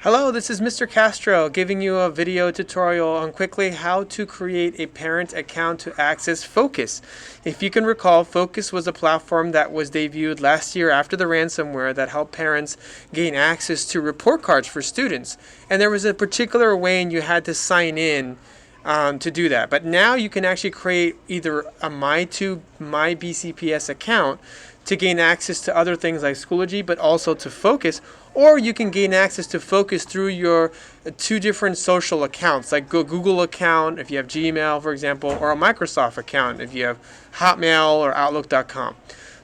Hello, this is Mr. Castro giving you a video tutorial on quickly how to create a parent account to access Focus. If you can recall, Focus was a platform that was debuted last year after the ransomware that helped parents gain access to report cards for students. And there was a particular way and you had to sign in to do that. But now you can actually create either a My BCPS account to gain access to other things like Schoology, but also to Focus, or you can gain access to Focus through your two different social accounts, like a Google account if you have Gmail, for example, or a Microsoft account if you have Hotmail or Outlook.com.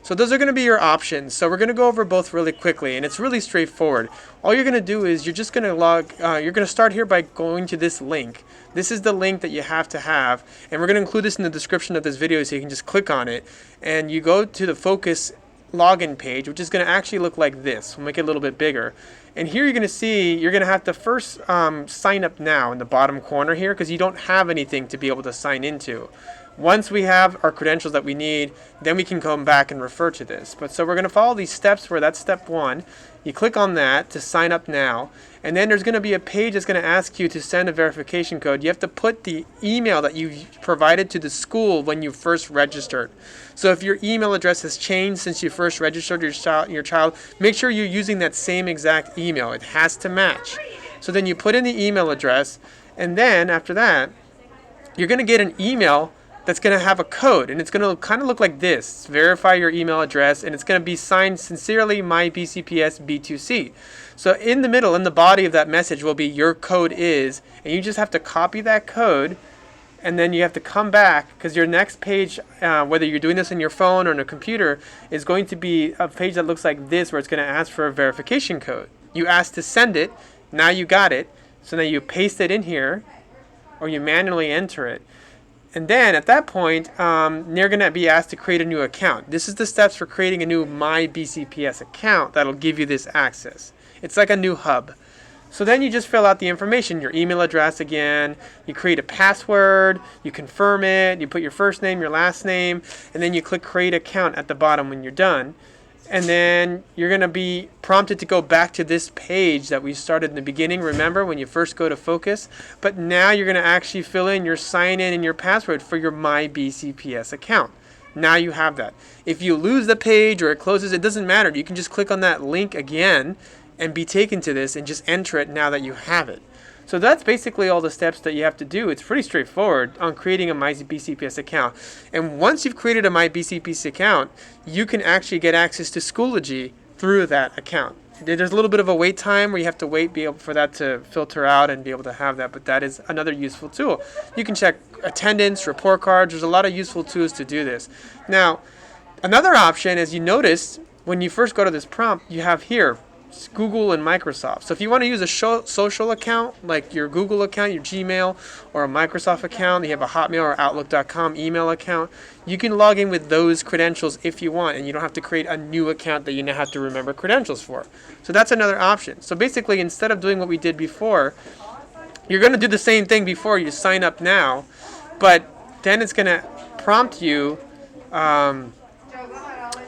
So those are going to be your options. So we're going to go over both really quickly, and it's really straightforward. All you're going to do is you're just going to you're going to start here by going to this link. This is the link that you have to have, and we're going to include this in the description of this video so you can just click on it, and you go to the Focus login page, which is going to actually look like this. We'll make it a little bit bigger. And here you're going to see you're going to have to first sign up now in the bottom corner here, because you don't have anything to be able to sign into. Once we have our credentials that we need, then we can come back and refer to this. But so we're going to follow these steps where that's step one. You click on that to sign up now, and then there's going to be a page that's going to ask you to send a verification code. You have to put the email that you provided to the school when you first registered. So if your email address has changed since you first registered your child, make sure you're using that same exact email. It has to match. So then you put in the email address, and then after that, you're going to get an email that's going to have a code, and it's going to kind of look like this. Verify your email address, and it's going to be signed sincerely My BCPS B2C. So in the middle, in the body of that message will be your code is, and you just have to copy that code, and then you have to come back, because your next page, whether you're doing this on your phone or on a computer, is going to be a page that looks like this, where it's going to ask for a verification code. You asked to send it, now you got it, so now you paste it in here, or you manually enter it. And then at that point, you're going to be asked to create a new account. This is the steps for creating a new My BCPS account that'll give you this access. It's like a new hub. So then you just fill out the information, your email address again, you create a password, you confirm it, you put your first name, your last name, and then you click create account at the bottom when you're done. And then you're going to be prompted to go back to this page that we started in the beginning, remember, when you first go to Focus. But now you're going to actually fill in your sign-in and your password for your My BCPS account. Now you have that. If you lose the page or it closes, it doesn't matter. You can just click on that link again and be taken to this and just enter it now that you have it. So that's basically all the steps that you have to do. It's pretty straightforward on creating a My BCPS account. And once you've created a My BCPS account, you can actually get access to Schoology through that account. There's a little bit of a wait time where you have to wait for that to filter out and be able to have that, but that is another useful tool. You can check attendance, report cards. There's a lot of useful tools to do this. Now, another option, as you noticed, when you first go to this prompt, you have here Google and Microsoft. So if you want to use a social account like your Google account, your Gmail, or a Microsoft account, you have a Hotmail or Outlook.com email account, you can log in with those credentials if you want, and you don't have to create a new account that you now have to remember credentials for. So that's another option. So basically, instead of doing what we did before, you're going to do the same thing before. You sign up now, but then it's going to prompt you.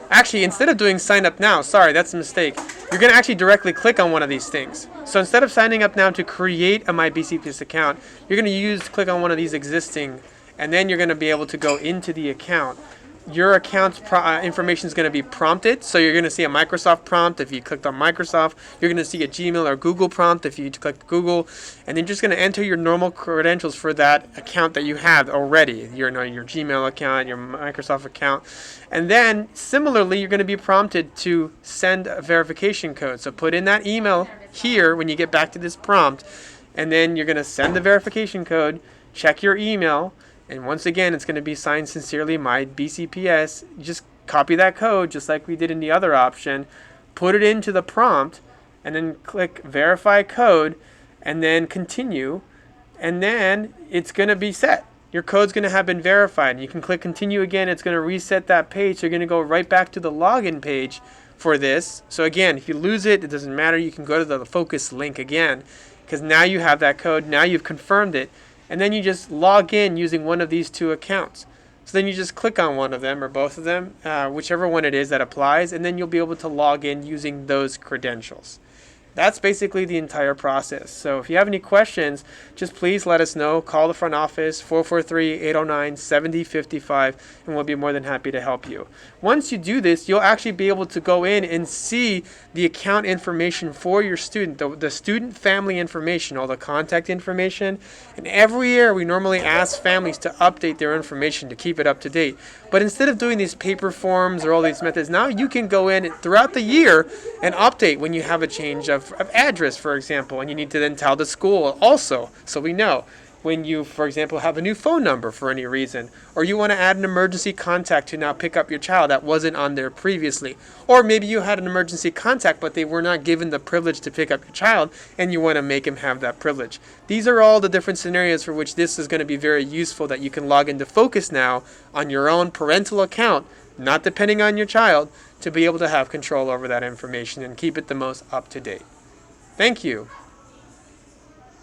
Actually, instead of doing sign up now, sorry, that's a mistake. You're going to actually directly click on one of these things. So instead of signing up now to create a My BCPS account, you're going to click on one of these existing, and then you're going to be able to go into the account. Your account's information is going to be prompted. So you're going to see a Microsoft prompt if you clicked on Microsoft. You're going to see a Gmail or Google prompt if you click Google. And then you're just going to enter your normal credentials for that account that you have already. Your Gmail account, your Microsoft account. And then similarly, you're going to be prompted to send a verification code. So put in that email here when you get back to this prompt. And then you're going to send the verification code, check your email. And once again, it's going to be signed sincerely My BCPS. You just copy that code just like we did in the other option, put it into the prompt, and then click verify code, and then continue, and then it's going to be set. Your code's going to have been verified. You can click continue again. It's going to reset that page. So you're going to go right back to the login page for this. So again, if you lose it, it doesn't matter. You can go to the Focus link again, because now you have that code. Now you've confirmed it. And then you just log in using one of these two accounts. So then you just click on one of them or both of them, whichever one it is that applies, and then you'll be able to log in using those credentials. That's basically the entire process. So if you have any questions, just please let us know. Call the front office, 443-809-7055, and we'll be more than happy to help you. Once you do this, you'll actually be able to go in and see the account information for your student, the student family information, all the contact information. And every year we normally ask families to update their information to keep it up to date. But instead of doing these paper forms or all these methods, now you can go in throughout the year and update when you have a change of address, for example, and you need to then tell the school also, so we know. When you, for example, have a new phone number for any reason, or you want to add an emergency contact to now pick up your child that wasn't on there previously, or maybe you had an emergency contact but they were not given the privilege to pick up your child and you want to make him have that privilege. These are all the different scenarios for which this is going to be very useful, that you can log into Focus now on your own parental account, not depending on your child, to be able to have control over that information and keep it the most up to date. Thank you.